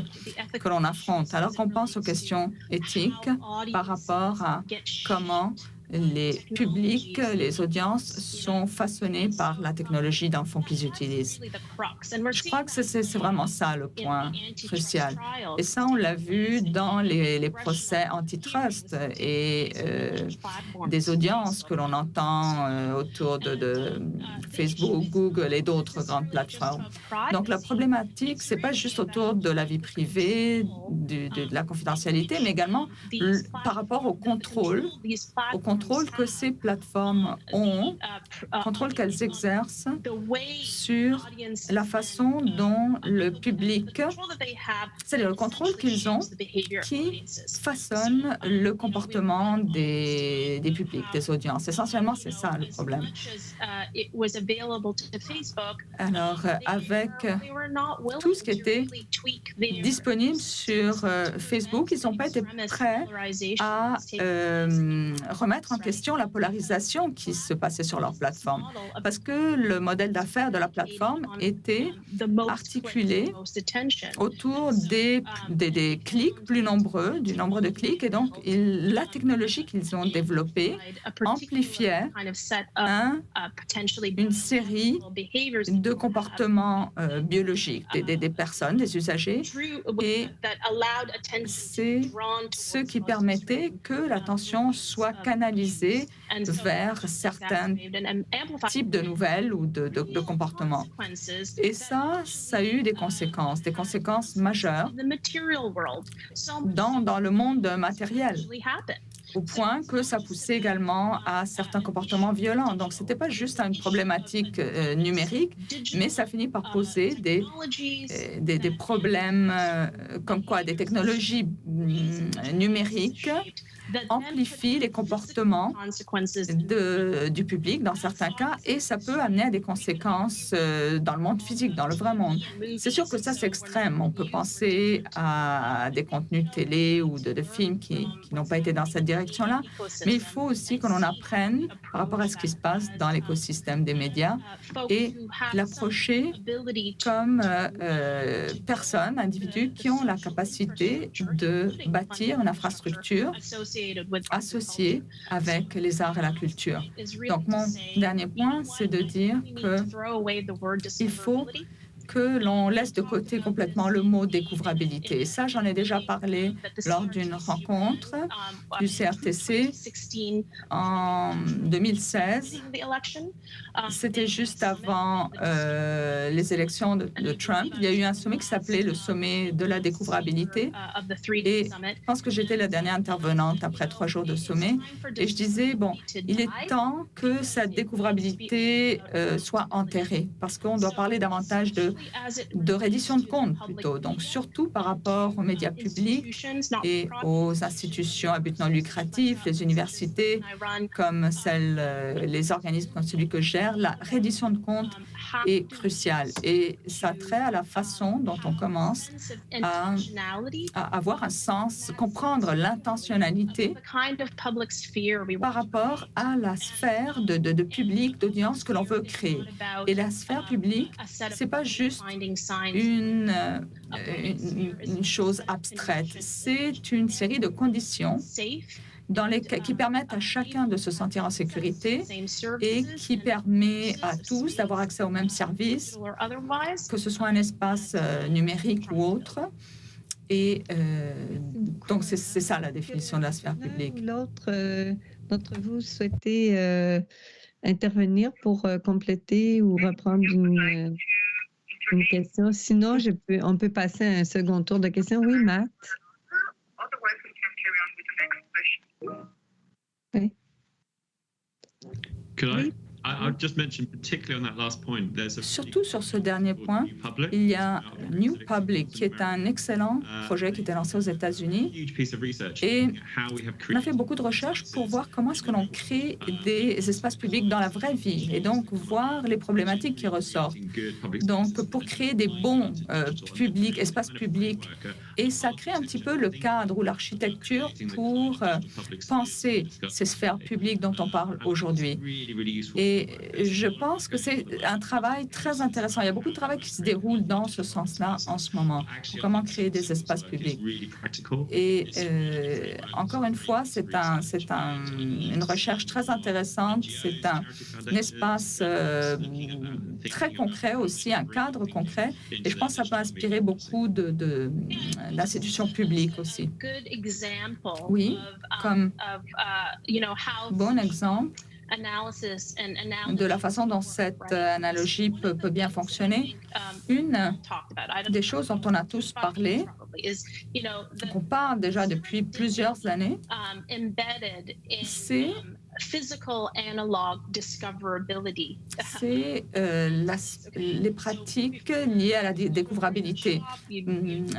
l'on affronte. Alors qu'on pense aux questions éthiques par rapport à comment les publics, les audiences sont façonnés par la technologie dans le fond qu'ils utilisent. Je crois que c'est vraiment ça le point crucial. Et ça, on l'a vu dans les procès antitrust et des audiences que l'on entend autour de Facebook, Google et d'autres grandes plateformes. Donc, la problématique, c'est pas juste autour de la vie privée, de la confidentialité, mais également par rapport au contrôle que ces plateformes ont, contrôle qu'elles exercent sur la façon dont le public, c'est-à-dire le contrôle qu'ils ont, qui façonne le comportement des publics, des audiences. Essentiellement, c'est ça le problème. Alors, avec tout ce qui était disponible sur Facebook, ils n'ont pas été prêts à remettre remettre en question la polarisation qui se passait sur leur plateforme, parce que le modèle d'affaires de la plateforme était articulé autour des clics plus nombreux, du nombre de clics, et donc la technologie qu'ils ont développée amplifiait une série de comportements biologiques des personnes, des usagers, et c'est ce qui permettait que l'attention soit canalisée vers certains types de nouvelles ou de comportements. Et ça a eu des conséquences majeures dans le monde matériel, au point que ça poussait également à certains comportements violents. Donc, ce n'était pas juste une problématique numérique, mais ça finit par poser des problèmes comme quoi des technologies numériques amplifient les comportements du public dans certains cas, et ça peut amener à des conséquences dans le monde physique, dans le vrai monde. C'est sûr que ça, c'est extrême. On peut penser à des contenus télé ou de films qui n'ont pas été dans cette direction-là, mais il faut aussi que l'on apprenne par rapport à ce qui se passe dans l'écosystème des médias et l'approcher comme personnes, individus qui ont la capacité de bâtir une infrastructure associés avec les arts et la culture. Donc, mon dernier point, c'est de dire qu'il faut que l'on laisse de côté complètement le mot découvrabilité. Et ça, j'en ai déjà parlé lors d'une rencontre du CRTC en 2016. C'était juste avant les élections de Trump. Il y a eu un sommet qui s'appelait le sommet de la découvrabilité. Et je pense que j'étais la dernière intervenante après 3 jours de sommet. Et je disais, bon, il est temps que cette découvrabilité soit enterrée, parce qu'on doit parler davantage de reddition de comptes plutôt, donc surtout par rapport aux médias publics et aux institutions à but non lucratif, les universités comme les organismes comme celui que je gère. La reddition de comptes est cruciale et ça trait à la façon dont on commence à avoir un sens, comprendre l'intentionnalité par rapport à la sphère de public, d'audience que l'on veut créer. Et la sphère publique, c'est pas juste une chose abstraite, c'est une série de conditions qui permettent à chacun de se sentir en sécurité et qui permet à tous d'avoir accès aux mêmes services, que ce soit un espace numérique ou autre. Et donc, c'est ça la définition de la sphère publique. L'autre d'entre vous souhaitez intervenir pour compléter ou reprendre une question? Sinon, on peut passer à un second tour de questions. Oui, Matt? Oui. Oui. Surtout sur ce dernier point, il y a New Public, qui est un excellent projet qui était lancé aux États-Unis. Et on a fait beaucoup de recherches pour voir comment est-ce que l'on crée des espaces publics dans la vraie vie et donc voir les problématiques qui ressortent. Donc, pour créer des bons espaces publics. Et ça crée un petit peu le cadre ou l'architecture pour penser ces sphères publiques dont on parle aujourd'hui. Et je pense que c'est un travail très intéressant. Il y a beaucoup de travail qui se déroule dans ce sens-là en ce moment. Comment créer des espaces publics. Et encore une fois, c'est une recherche très intéressante. C'est un espace très concret aussi, un cadre concret. Et je pense que ça peut inspirer beaucoup d'institutions publiques aussi. Oui, comme bon exemple de la façon dont cette analogie peut bien fonctionner. Une des choses dont on a tous parlé, qu'on parle déjà depuis plusieurs années, c'est les pratiques liées à la découvrabilité.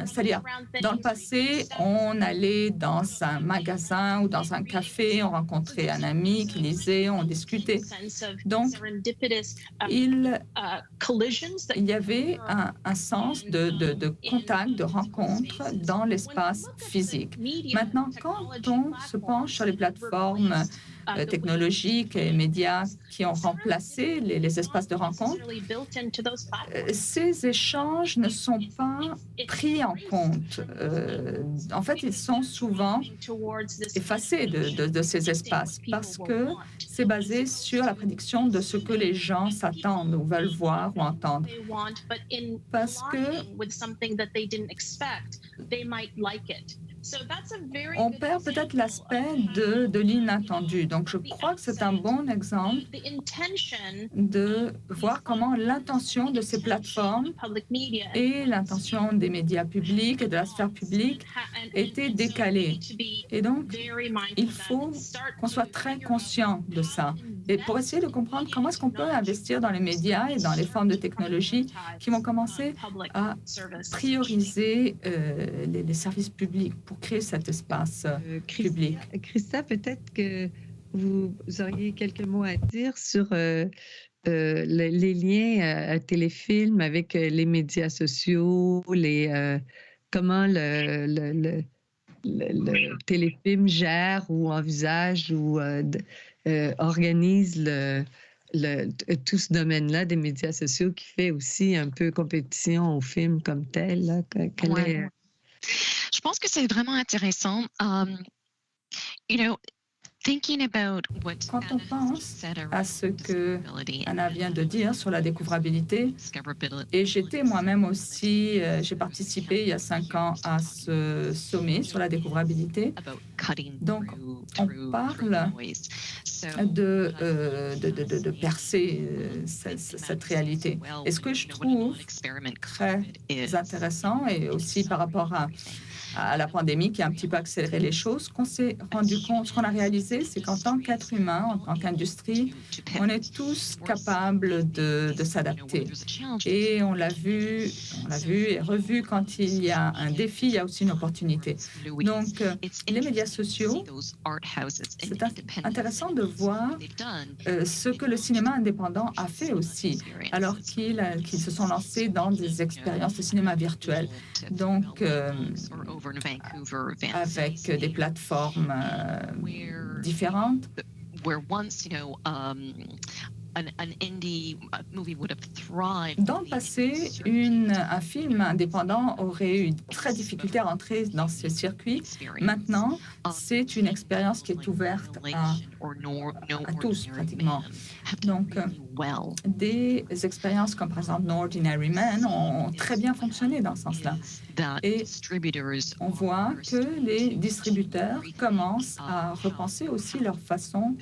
C'est-à-dire, dans le passé, on allait dans un magasin ou dans un café, on rencontrait un ami qui lisait, on discutait. Donc, il y avait un sens de contact, de rencontre dans l'espace physique. Maintenant, quand on se penche sur les plateformes technologiques et médias qui ont remplacé les espaces de rencontre, ces échanges ne sont pas pris en compte. En fait, ils sont souvent effacés de ces espaces parce que c'est basé sur la prédiction de ce que les gens s'attendent ou veulent voir ou entendre. Parce que on perd peut-être l'aspect de l'inattendu. Donc, je crois que c'est un bon exemple de voir comment l'intention de ces plateformes et l'intention des médias publics et de la sphère publique étaient décalées. Et donc, il faut qu'on soit très conscient de ça. Et pour essayer de comprendre comment est-ce qu'on peut investir dans les médias et dans les formes de technologie qui vont commencer à prioriser les services publics pour créer cet espace public. Christa, peut-être que vous auriez quelques mots à dire sur les liens à téléfilm avec les médias sociaux, comment le téléfilm gère ou envisage ou organise tout ce domaine-là des médias sociaux qui fait aussi un peu compétition au film comme tel. Là. Je pense que c'est vraiment intéressant. Quand on pense à ce que Anna vient de dire sur la découvrabilité, et j'étais moi-même aussi, j'ai participé il y a 5 ans à ce sommet sur la découvrabilité. Donc, on parle de percer cette réalité. Et ce que je trouve très intéressant, et aussi par rapport à la pandémie qui a un petit peu accéléré les choses, qu'on s'est rendu compte, ce qu'on a réalisé, c'est qu'en tant qu'être humain, en tant qu'industrie, on est tous capables de s'adapter. Et on l'a vu et revu, quand il y a un défi, il y a aussi une opportunité. Donc, les médias sociaux, c'est intéressant de voir ce que le cinéma indépendant a fait aussi, alors qu'ils se sont lancés dans des expériences de cinéma virtuel. Donc, avec des plateformes différentes. Dans le passé, un film indépendant aurait eu très difficulté à entrer dans ce circuit. Maintenant, c'est une expérience qui est ouverte à tous, pratiquement. Donc, des expériences comme, par exemple, No Ordinary Men ont très bien fonctionné dans ce sens-là. Et on voit que les distributeurs commencent à repenser aussi leur façon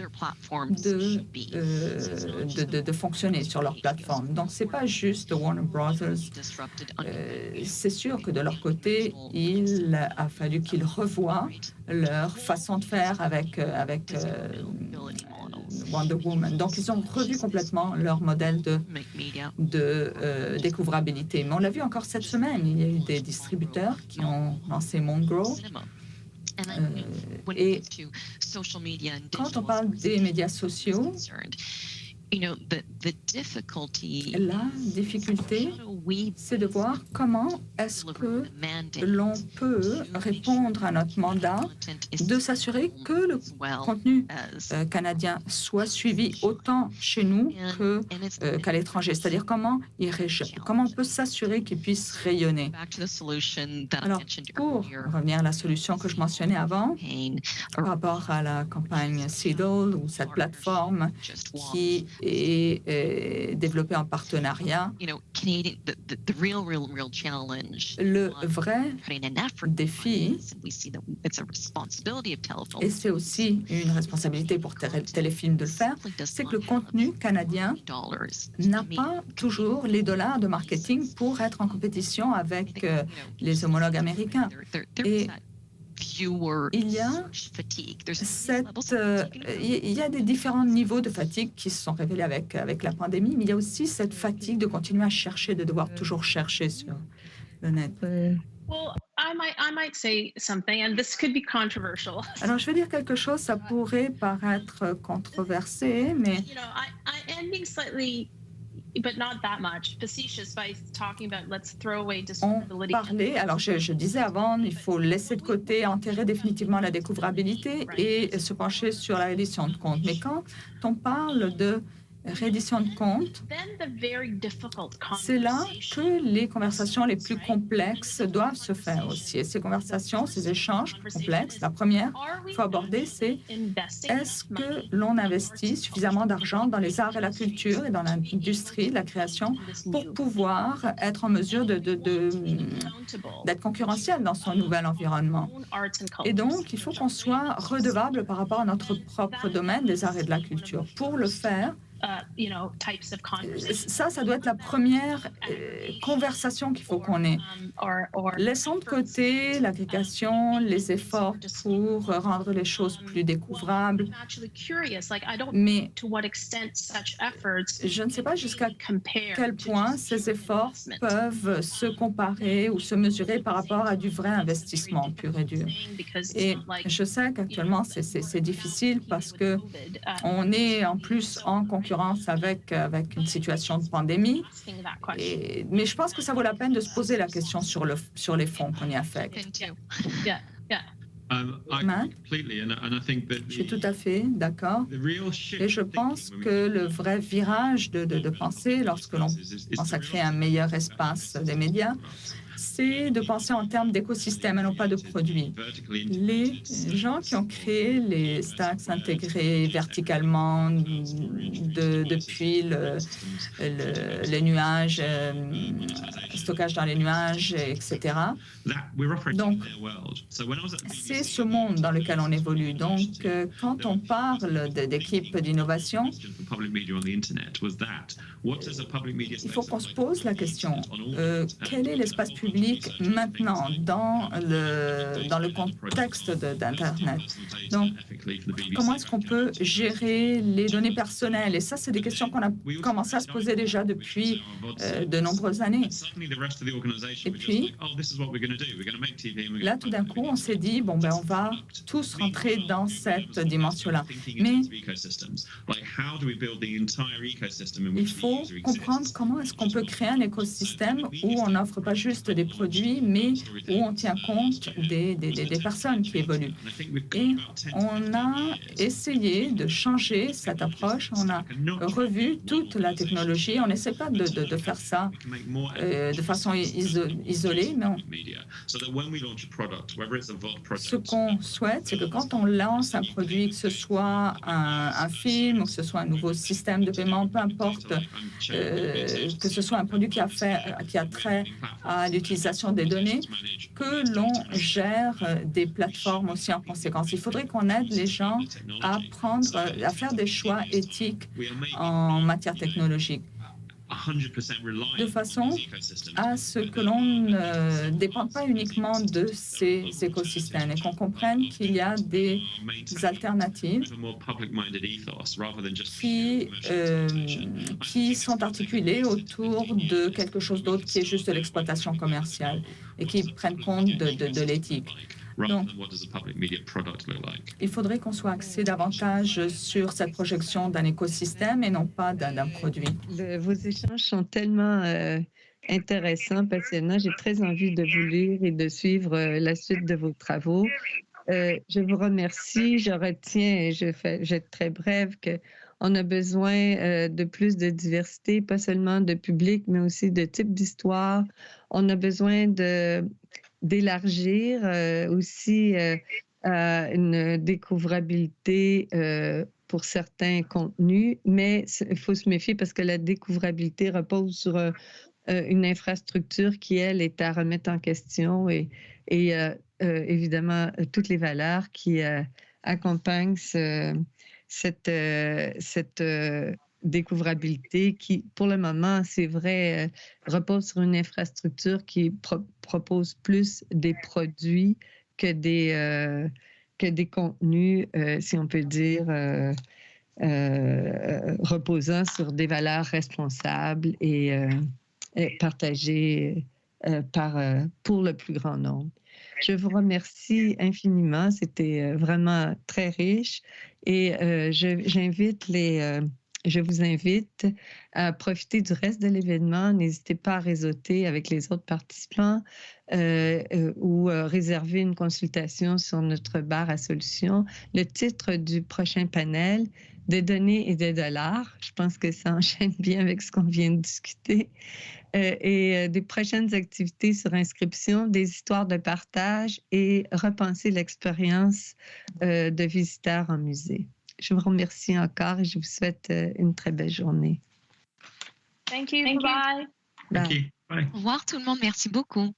de fonctionner sur leur plateforme. Donc, ce n'est pas juste Warner Brothers. C'est sûr que de leur côté, il a fallu qu'ils revoient leur façon de faire avec Wonder Woman. Donc, ils ont revu complètement leur modèle de découvrabilité. Mais on l'a vu encore cette semaine. Il y a eu des distributeurs qui ont lancé Mongrow. Et quand on parle des médias sociaux, la difficulté, c'est de voir comment est-ce que l'on peut répondre à notre mandat de s'assurer que le contenu canadien soit suivi autant chez nous qu'à l'étranger. C'est-à-dire comment on peut s'assurer qu'il puisse rayonner. Alors, pour revenir à la solution que je mentionnais avant, par rapport à la campagne Seedle ou cette plateforme qui est développé en partenariat. Le vrai défi, et c'est aussi une responsabilité pour Téléfilm de le faire, c'est que le contenu canadien n'a pas toujours les dollars de marketing pour être en compétition avec les homologues américains. Et il y a des différents niveaux de fatigue qui se sont révélés avec la pandémie, mais il y a aussi cette fatigue de continuer à chercher, de devoir toujours chercher sur le net. Alors, je vais dire quelque chose, ça pourrait paraître controversé, mais On parlait, alors je disais avant, il faut laisser de côté, enterrer définitivement la découvrabilité et se pencher sur la reddition de compte. Mais quand on parle de reddition de compte, c'est là que les conversations les plus complexes doivent se faire aussi. Et ces conversations, ces échanges complexes, la première qu'il faut aborder, c'est est-ce que l'on investit suffisamment d'argent dans les arts et la culture et dans l'industrie de la création pour pouvoir être en mesure d'être concurrentiel dans son nouvel environnement. Et donc, il faut qu'on soit redevable par rapport à notre propre domaine des arts et de la culture. Pour le faire, ça doit être la première conversation qu'il faut qu'on ait. Laissons de côté l'agrégation, les efforts pour rendre les choses plus découvrables. Mais je ne sais pas jusqu'à quel point ces efforts peuvent se comparer ou se mesurer par rapport à du vrai investissement pur et dur. Et je sais qu'actuellement, c'est difficile parce qu'on est en plus en concurrence avec une situation de pandémie. Mais je pense que ça vaut la peine de se poser la question sur les fonds qu'on y affecte. Matt? Je suis tout à fait d'accord. Et je pense que le vrai virage de pensée, lorsque l'on pense à créer un meilleur espace des médias, c'est de penser en termes d'écosystème et non pas de produits. Les gens qui ont créé les stacks intégrés verticalement depuis les nuages, stockage dans les nuages, etc. Donc, c'est ce monde dans lequel on évolue. Donc, quand on parle d'équipes d'innovation, il faut qu'on se pose la question, quel est l'espace public maintenant dans le contexte d'Internet? Donc, comment est-ce qu'on peut gérer les données personnelles? Et ça, c'est des questions qu'on a commencé à se poser déjà depuis de nombreuses années. Et puis, là, tout d'un coup, on s'est dit, bon, on va tous rentrer dans cette dimension-là. Mais il faut comprendre comment est-ce qu'on peut créer un écosystème où on n'offre pas juste des produits, mais où on tient compte des personnes qui évoluent. Et on a essayé de changer cette approche. On a revu toute la technologie. On n'essaie pas de faire ça de façon isolée, mais ce qu'on souhaite, c'est que quand on lance un produit, que ce soit un film ou que ce soit un nouveau système de paiement, peu importe, que ce soit un produit qui a trait à l'utilisation des données, que l'on gère des plateformes aussi en conséquence. Il faudrait qu'on aide les gens à faire des choix éthiques en matière technologique, de façon à ce que l'on ne dépende pas uniquement de ces écosystèmes et qu'on comprenne qu'il y a des alternatives qui sont articulées autour de quelque chose d'autre qui est juste de l'exploitation commerciale et qui prennent compte de l'éthique. Donc, il faudrait qu'on soit axé davantage sur cette projection d'un écosystème et non pas d'un produit. Vos échanges sont tellement intéressants, passionnants. J'ai très envie de vous lire et de suivre la suite de vos travaux. Je vous remercie. Je retiens, et je vais être très brève, qu'on a besoin de plus de diversité, pas seulement de public, mais aussi de type d'histoire. On a besoin d'élargir aussi une découvrabilité pour certains contenus, mais il faut se méfier parce que la découvrabilité repose sur une infrastructure qui, elle, est à remettre en question et évidemment toutes les valeurs qui accompagnent cette découvrabilité qui, pour le moment, c'est vrai, repose sur une infrastructure qui propose plus des produits que des contenus, si on peut dire, reposant sur des valeurs responsables et partagées pour le plus grand nombre. Je vous remercie infiniment. C'était vraiment très riche et j'invite Je vous invite à profiter du reste de l'événement. N'hésitez pas à réseauter avec les autres participants ou réserver une consultation sur notre bar à solutions. Le titre du prochain panel, des données et des dollars. Je pense que ça enchaîne bien avec ce qu'on vient de discuter. Et des prochaines activités sur inscription, des histoires de partage et repenser l'expérience de visiteurs en musée. Je vous remercie encore et je vous souhaite une très belle journée. Thank you. Bye. Au revoir tout le monde. Merci beaucoup.